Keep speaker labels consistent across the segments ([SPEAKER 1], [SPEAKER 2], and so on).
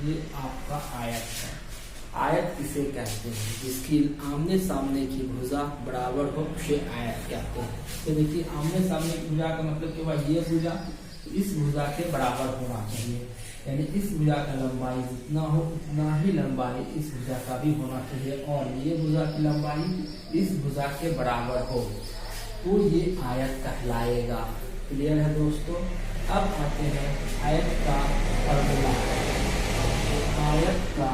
[SPEAKER 1] ये आपका आयत है। आयत किसे कहते हैं? जिसकी आमने सामने की भुजा बराबर हो उसे आयत कहते हैं। तो देखिए, आमने सामने की भुजा का मतलब क्या हुआ? ये भुजा इस भुजा के बराबर होना चाहिए, यानी इस भुजा का लंबाई जितना हो उतना ही लंबाई इस भुजा का भी होना चाहिए, और ये भुजा की लंबाई इस भुजा के बराबर हो तो ये आयत कहलाएगा। क्लियर है दोस्तों? अब आते हैं आयत का फॉर्मूला। आयत का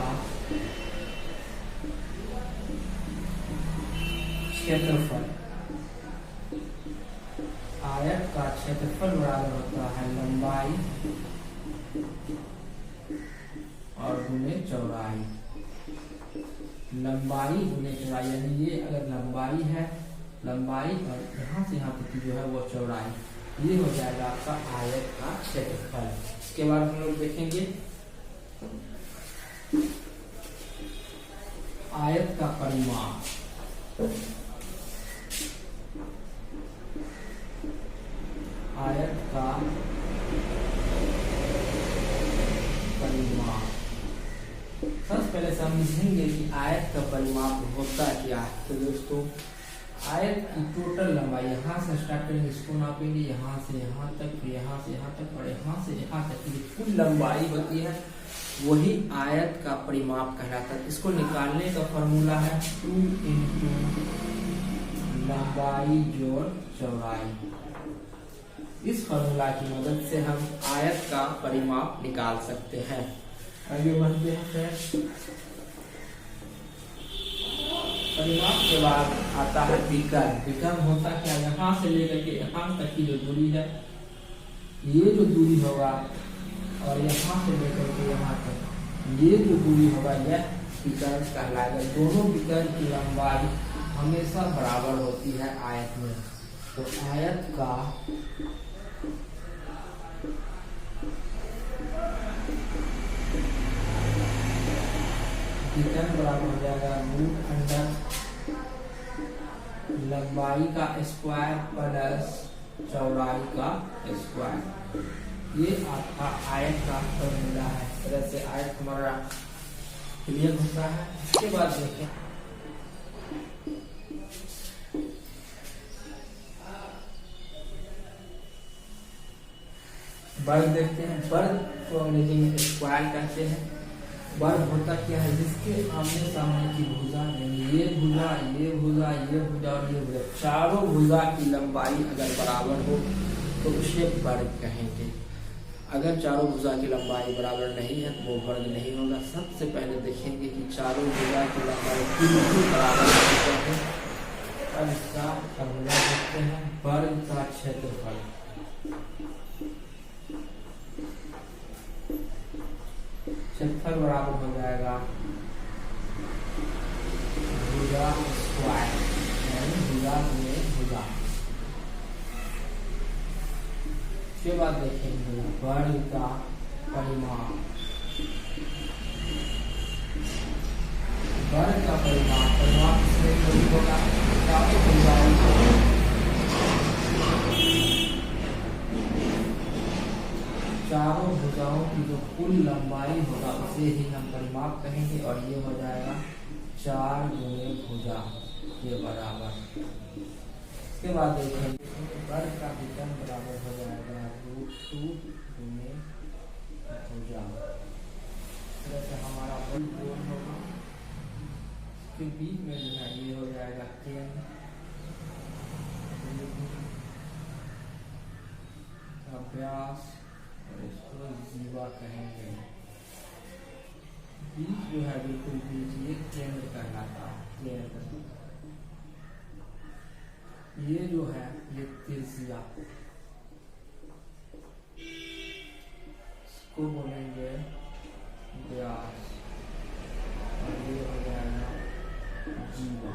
[SPEAKER 1] क्षेत्रफल, आयत का क्षेत्रफल बराबर होता है लंबाई और गुने चौड़ाई। लंबाई गुने चौड़ाई, यानी ये अगर लंबाई है, लंबाई और यहाँ से यहाँ तक की जो है वो चौड़ाई, ये हो जाएगा आपका आयत का क्षेत्रफल। इसके बाद हम लोग देखेंगे आयत का परिमाप। आयत का परिमाप, सबसे पहले समझेंगे कि आयत का परिमाप होता क्या है। तो दोस्तों, आयत की टोटल लंबाई, यहाँ से स्टार्ट करेंगे, इसको नापेंगे यहाँ से यहाँ तक, फिर यहाँ से यहाँ तक और यहाँ से यहाँ तक की कुल लंबाई होती है, वही आयत का परिमाप कहलाता है। इसको निकालने का फॉर्मूला है 2 इंटू लंबाई जोड़ चौड़ाई। इस फॉर्मूला की मदद से हम आयत का परिमाप निकाल सकते हैं। आगे बढ़ते हैं फ्रेंड्स। परिमाप के बाद आता है विकर्ण। विकर्ण होता क्या? यहाँ से लेकर के यहाँ तक की जो दूरी है, ये जो दूरी होगा, और यहाँ से लेकर के यहाँ तक ये जो दूरी होगा, यह विकर्ण कहलाएगा। दोनों विकर्ण की लंबाई हमेशा बराबर होती है आयत में। तो आयत का विकर्ण बराबर हो जाएगा रूट अंडर लंबाई का स्क्वायर प्लस चौड़ाई का स्क्वायर। ये आपका आयत का फॉर्मूला है। इस तरह से आयत हमारा क्लियर होता है। इसके बाद देखें वर्ग देखते हैं। वर्ग को अंग्रेजी में स्क्वायर कहते हैं। वर्ग होता क्या है? जिसके आमने सामने की भुजा, यानी ये भुजा, ये भुजा, ये भुजा और ये भुजा, चारों भुजा की लंबाई अगर बराबर हो तो उसे वर्ग कहेंगे। अगर चारों भुजा की लंबाई बराबर नहीं है तो वो वर्ग नहीं होगा। सबसे पहले देखेंगे कि चारों भुजा की लंबाई बिल्कुल बराबर है। अब इसका फॉर्मूला देखते हैं। वर्ग का क्षेत्रफल, क्षेत्रफल बराबर हो जाएगा भुजा स्क्वायर, यानी भुजा में भुजा। इसके बाद देखेंगे वर्ग का परिमाप। वर्ग का परिमाप, परिमाप से होगा चारों भुजाओं को, चारों भुजाओं की जो कुल लंबाई होगा उसे ही हम परिमाप कहेंगे, और ये हो जाएगा 4 गुणे भुजा के बराबर। इसके बाद देखेंगे वर्ग का विकर्ण बराबर हो जाएगा √2 गुणे भुजा। इस तरह से हमारा वर्ग जोड़ होगा। इसके बीच में जो है ये हो जाएगा केंद्र, व्यास, और इसको जीवा कहेंगे। बीच जो है बिल्कुल बीच, ये केंद्र कहलाता है। केंद्र ये जो है ये त्रिज्या, इसको बोलेंगे व्यास, और ये हो जाएगा जीवा।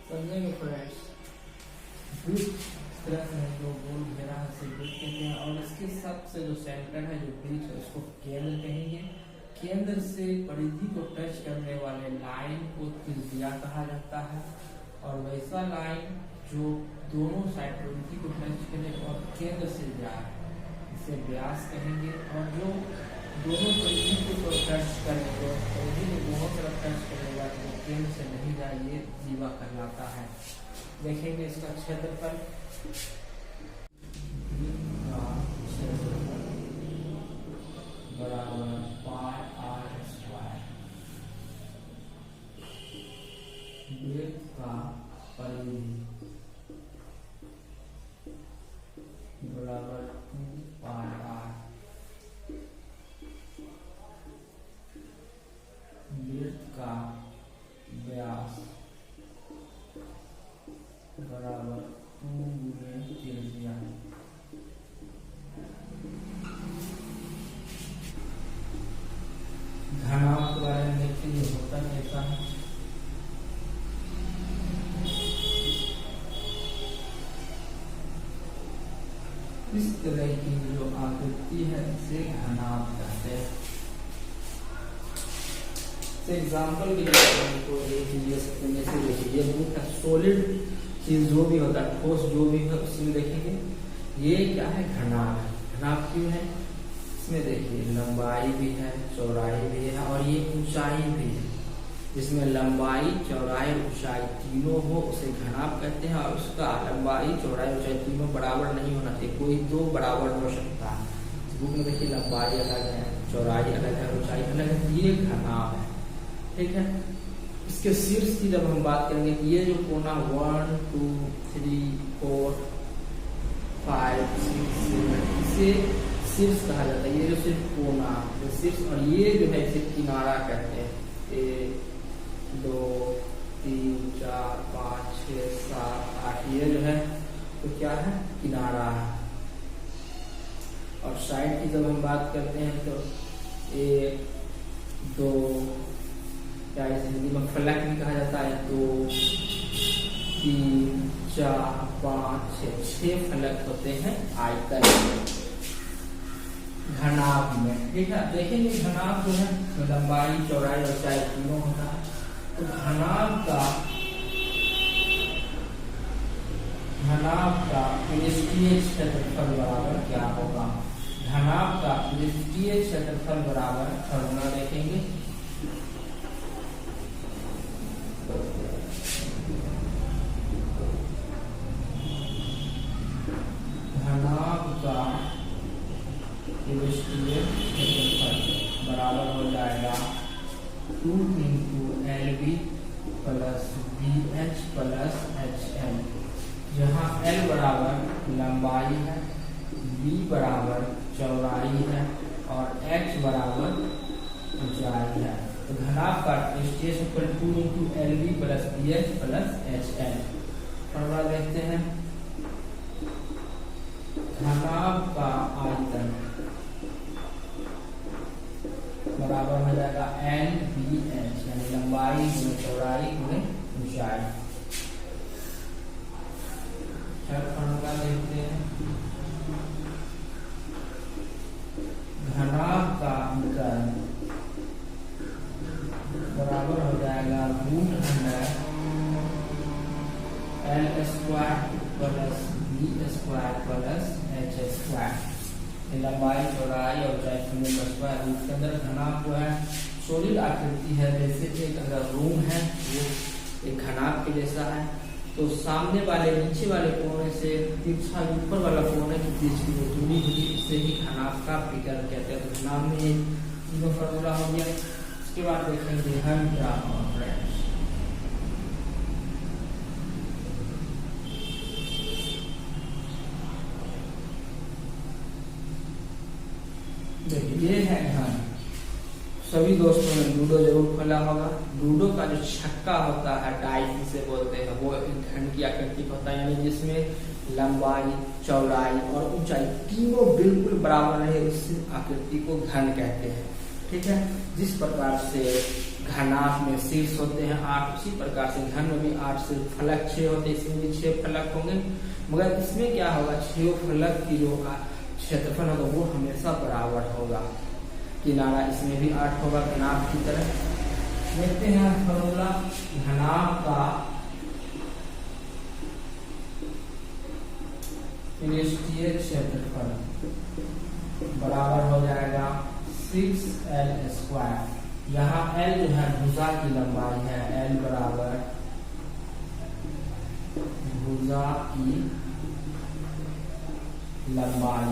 [SPEAKER 1] समझेंगे फ्रेंड्स? वृत्त तरह से जो गोल घेरा है उसे वृत्त कहते हैं, और इसके सबसे जो सेंटर है, जो बीच है, उसको केंद्र कहेंगे। केंद्र से परिधि को टच करने वाले लाइन को त्रिज्या कहा जाता है, और वैसा लाइन जो दोनों साइड परिधि को टच करे और केंद्र से जाए, इसे व्यास कहेंगे। और जो दोनों परिधि को टच करेंगे, परिधि में दोनों तरफ टच करेगा तो केंद्र से नहीं जाए, ये जीवा कहलाता है। देखेंगे इसका क्षेत्रफल, बराबर पाई आर स्क्वायर, वृत्त का परिधि बराबर 2 पाई आर, वृत्त का व्यास बराबर 2 गुणे त्रिज्या। घनाभ के बारे में देखेंगे होता कैसा है। इस तरह की जो आकृति है इसे घनाभ कहते हैं। एग्जाम्पल के लिए तो देखिए, ये सॉलिड चीज जो भी होता है, ठोस जो भी है, उसमें देखेंगे ये क्या है, घनाभ है। घनाभ क्यों है, इसमें देखिए लंबाई भी है, चौड़ाई भी है और ये ऊंचाई भी है। जिसमें लंबाई, चौड़ाई, ऊंचाई तीनों हो उसे घनाभ कहते हैं। और उसका लंबाई, चौड़ाई, ऊंचाई तीनों बराबर नहीं होना चाहिए, कोई दो बराबर हो सकता है। बुक में देखिए लंबाई अलग है, चौड़ाई अलग है, ऊंचाई अलग है, ये घनाभ है। ठीक है, इसके शीर्ष की जब हम बात करेंगे कि ये जो कोना 1 2 3 4 5 6 7 इसे शीर्ष कहा जाता है। ये जो सिर्फ कोना, जो शीर्ष, और ये जो है इसे किनारा कहते हैं। 1 2 3 4 5 6 7 8 ये जो है तो क्या है, किनारा है। और साइड की जब हम बात करते हैं तो 1 2 क्या इसे हिंदी में फलक भी कहा जाता है, 2 3 4 5 6 फलक होते हैं आयतन घनाभ में। ठीक है, देखेंगे घनाभ जो है तो लंबाई, चौड़ाई और ऊंचाई तीनों होता है। तो घनाभ का पृष्ठीय क्षेत्रफल बराबर क्या होगा। घनाभ का पृष्ठीय क्षेत्रफल बराबर फॉर्मूला देखेंगे, घनाभ का पृष्ठीय क्षेत्रफल बराबर हो जाएगा 2 × LB plus BH plus HL, जहाँ L बराबर लंबाई है, B बराबर चौड़ाई है और H बराबर ऊंचाई है। तो घनाभ का पृष्ठीय क्षेत्रफल 2 × LB plus BH plus HL। Formula देखते हैं, घनाभ का आयतन बराबर हो जाएगा LBH, यानी लंबाई गुणे चौड़ाई गुणे ऊंचाई। फॉर्मूला देखते हैं, घनाभ का अंतर बराबर हो जाएगा √100 L² plus B² plus H²। लंबाई, चौड़ाई और ऊंचाई तीनों का स्क्वायर रूट के अंदर। घनाभ जो है सॉलिड आकृति है, जैसे एक अगर रूम है वो एक घनाभ के जैसा है, तो सामने वाले नीचे वाले कोने से तिरछा ऊपर वाला कोने के बीच की जो दूरी होगी उससे ही घनाभ का फिगर कहते हैं। तो घनाभ में ये तीनों फॉर्मूला हो गया। इसके बाद देखेंगे हम क्या फ्रेंड्स, देखिए ये है घन। सभी दोस्तों ने लूडो जरूर खेला होगा। लूडो का जो छक्का होता है, डाइस जिसे बोलते हैं, वो एक घन की आकृति होता है, यानी जिसमें लंबाई, चौड़ाई और ऊंचाई तीनों बिल्कुल बराबर है, इस आकृति को घन कहते हैं। ठीक है, जिस प्रकार से घनाभ में शीर्ष होते हैं 8, उसी प्रकार से घन में भी 8 से फलक 6 होते हैं, इसमें भी 6 फलक होंगे। मगर इसमें क्या होगा, 6 फलक की जो क्षेत्रफल होगा वो हमेशा बराबर होगा। किनारा इसमें भी 8 होगा घनाभ की तरह। देखते हैं फॉर्मूला, घनाभ का पृष्ठीय क्षेत्रफल बराबर हो जाएगा 6l²। यहाँ l जो है भुजा की लंबाई है, l बराबर भुजा की लंबाई,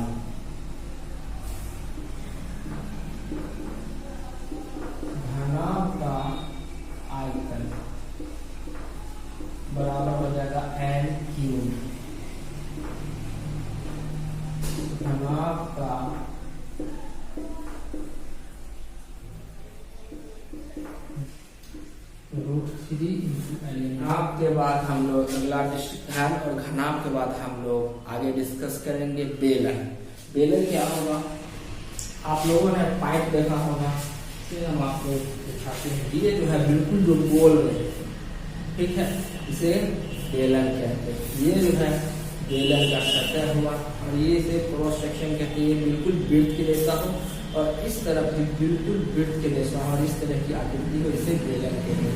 [SPEAKER 1] घनाभ का आयतन बराबर हो जाएगा n3। घनाभ का घनाभ के बाद हम लोग अगला डिस्टेंस और घनाभ के बाद हम लोग आगे डिस्कस करेंगे बेलन। बेलन क्या होगा, आप लोगों ने पाइप देखा होगा, फिर हम आपको दिखाते हैं। ये जो है बिल्कुल जो गोल है, ठीक है, इसे बेलन कहते हैं। ये जो है बेलन का सतह हुआ और ये इसे क्रॉस सेक्शन कहते हैं। बिल्कुल वृत्त के जैसा हो और इस तरफ भी बिल्कुल वृत्त के जैसा और इस तरह की आकृति हो, इसे बेलन कहते हैं।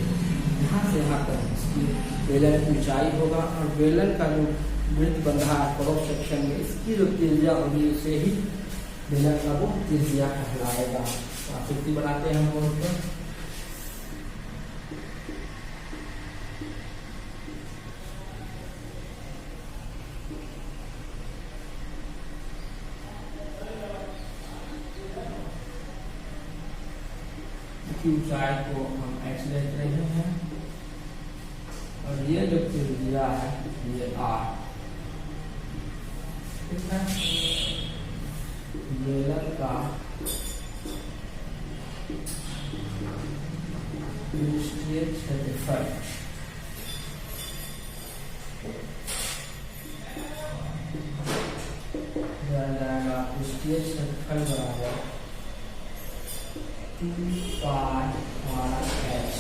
[SPEAKER 1] यहाँ से यहाँ तक इसकी बेलन की ऊंचाई होगा और बेलन का जो वृत्त बन रहा है क्रॉस सेक्शन में, इसकी जो त्रिज्या होगी उसे ही बेलन का वो त्रिज्या कहलाएगा। आकृति बनाते हैं हम बोर्ड पर। ऊंचाई को हम x ले रहे हैं और ये जो त्रिज्या है ये r, ठीक है। बेलन का पृष्ठीय क्षेत्रफल जाएगा पृष्ठीय क्षेत्रफल बराबर 2πr/h।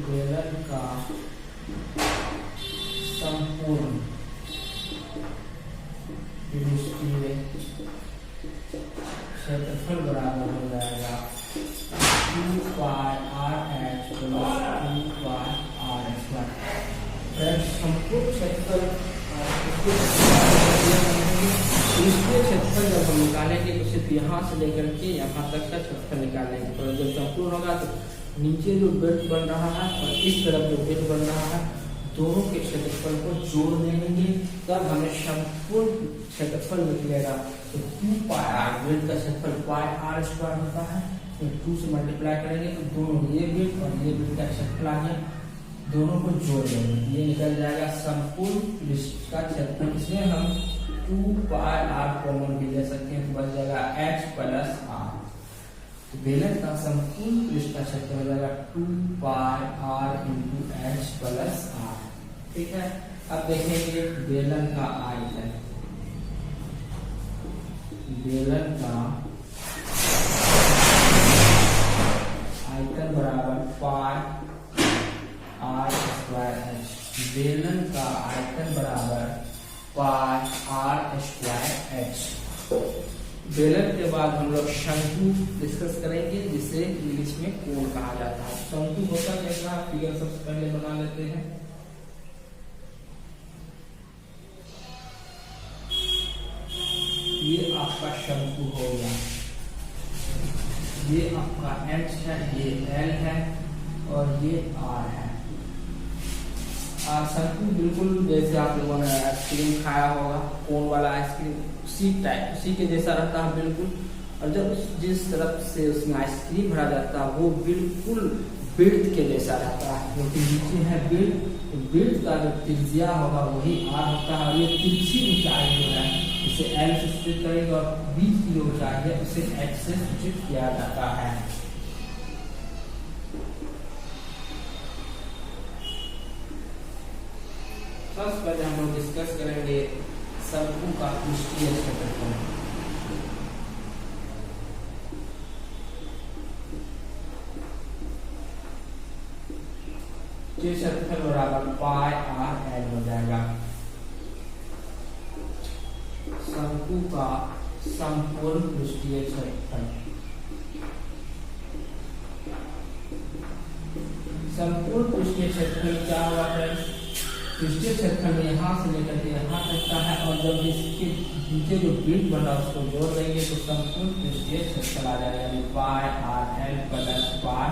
[SPEAKER 1] बेलन का संपूर्ण पृष्ठीय क्षेत्रफल बराबर हो जाएगा 2πr/h + 2πr²। संपूर्ण क्षेत्रफल पृष्ठीय क्षेत्रफल जब हम निकालेंगे तो सिर्फ यहाँ से लेकर के यहाँ तक का क्षेत्रफल निकालेंगे। तो जब संपूर्ण होगा तो नीचे जो वृत्त बन रहा है और इस तरफ जो वृत्त बन रहा है, दोनों के क्षेत्रफल को जोड़ देंगे, तब हमें संपूर्ण क्षेत्रफल निकलेगा। तो 2πr, वृत्त का क्षेत्रफल πr² होता है, तो 2 से मल्टीप्लाई करेंगे तो दोनों ये वृत्त और ये वृत्त का क्षेत्रफल आ गया, दोनों को जोड़ देंगे, ये निकल जाएगा संपूर्ण पृष्ठ का क्षेत्रफल। इसमें हम 2πr कॉमन भी ले सकते हैं, तो बच जाएगा h + r। तो बेलन का संपूर्ण पृष्ठ का क्षेत्रफल हो जाएगा 2πr × h + r, ठीक है। अब देखेंगे बेलन का आयतन। बेलन का आयतन बराबर πr²h। बेलन का आयतन बराबर πr²h। बेलन के बाद हम लोग शंकु डिस्कस करेंगे, जिसे इंग्लिश में कोण कहा जाता है। शंकु होता कैसा, फिगर सबसे पहले बना लेते हैं। ये आपका शंकु हो गया, ये आपका h है, ये l है और ये r है। शंकु बिल्कुल जैसे आप लोगों ने आइसक्रीम खाया होगा, कोन वाला आइसक्रीम, उसी के जैसा रहता है बिल्कुल। और जब जिस तरफ से उसमें आइसक्रीम भरा जाता है वो बिल्कुल वृत्त के जैसा रहता है, क्योंकि नीचे है वृत्त, तो वृत्त का जो त्रिज्या होगा वही r होता है। और ये तिरछी ऊंचाई जो है इसे l से सूचित करेंगे और बीच की ऊंचाई है उसे h से सूचित किया जाता है। सबसे पहले हम लोग डिस्कस करेंगे शंकु का पृष्ठीय क्षेत्रफल। क्षेत्रफल बराबर πr/l हो जाएगा। शंकु का संपूर्ण पृष्ठीय क्षेत्रफल संपूर्ण पृष्ठीय क्षेत्रफल क्या होगा फ्रेंड्स, पृष्ठीय क्षेत्रफल में यहाँ से लेकर के यहाँ तक का है, और जब इसके नीचे जो वृत्त बन रहा है उसको जोड़ देंगे तो संपूर्ण पृष्ठीय क्षेत्रफल आ जाएगा, यानी pi r l plus pi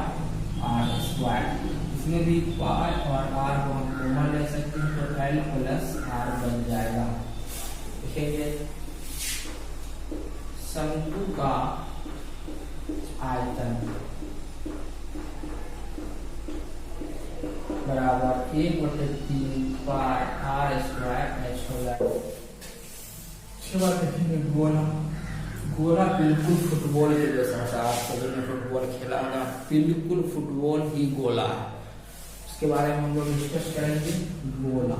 [SPEAKER 1] r square. इसमें भी पाई और आर को हम कॉमन ले सकते हैं, तो एल प्लस आर बन जाएगा। देखेंगे शंकु का आयतन बराबर 1/3 पाई आर स्क्वायर एच हो जाएगा। उसके बाद देखेंगे गोला। गोला बिल्कुल फुटबॉल के जैसा था, आप सभी ने फुटबॉल खेला होगा, बिल्कुल फुटबॉल ही गोला है। उसके बारे में हम लोग डिस्कस करेंगे। गोला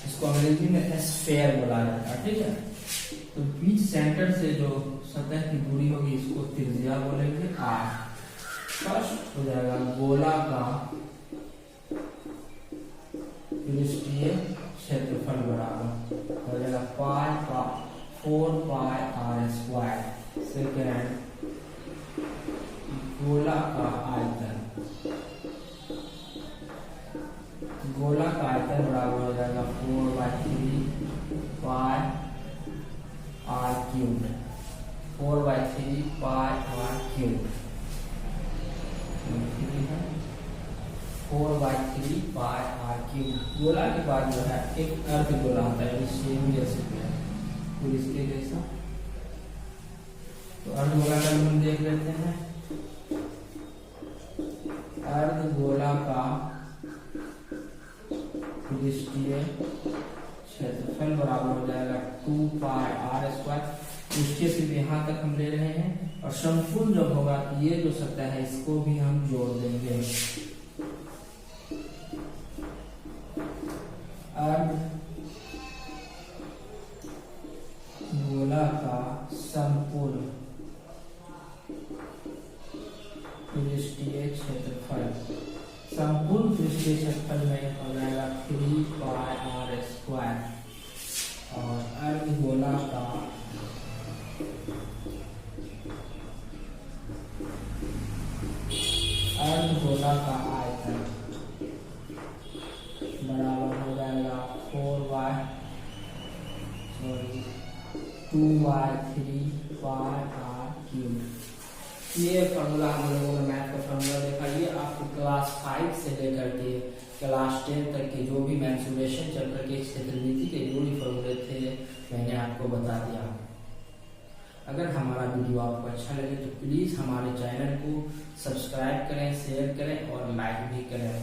[SPEAKER 1] इसको अंग्रेजी में स्फेयर बोला जाता है, ठीक है। तो बीच सेंटर से जो सतह की दूरी होगी इसको त्रिज्या बोलेंगे आर। फर्स्ट हो जाएगा गोला का पृष्ठीय क्षेत्रफल बराबर हो जाएगा पाई का 4 पाई आर स्क्वायर। सेकेंड गोला का आयतन, गोला का आयतन बराबर हो जाएगा 4/3 pi r cube, 4/3 pi r cube, 4/3 pi r cube. गोला के बाद जो है एक अर्ध गोला होता है, सेम जैसे फिर इसके जैसा। तो अर्ध गोला का हम देख लेते हैं। अर्ध गोला का पृष्ठीय क्षेत्रफल बराबर हो जाएगा 2 पाई आर स्क्वायर। पृष्ठीय से यहाँ तक हम ले रहे हैं, और संपूर्ण जब होगा तो ये जो सतह है इसको भी हम जोड़ देंगे। अर्ध गोला का संपूर्ण पृष्ठीय क्षेत्रफल, संपूर्ण पृष्ठीय क्षेत्रफल में हो जाएगा 3 पाई आर स्क्वायर, और अर्धगोला का आयतन बराबर हो जाएगा 2/3 पाई आर क्यूब। ये फॉर्मूला हम लोगों ने मैथ का फॉर्मूला देखा, ये आपको क्लास 5 से लेकर के क्लास 10 तक के जो भी मेंसुरेशन चैप्टर के क्षेत्रमिति के जो भी फॉर्मूले थे मैंने आपको बता दिया। अगर हमारा वीडियो आपको अच्छा लगे तो प्लीज़ हमारे चैनल को सब्सक्राइब करें, शेयर करें और लाइक भी करें।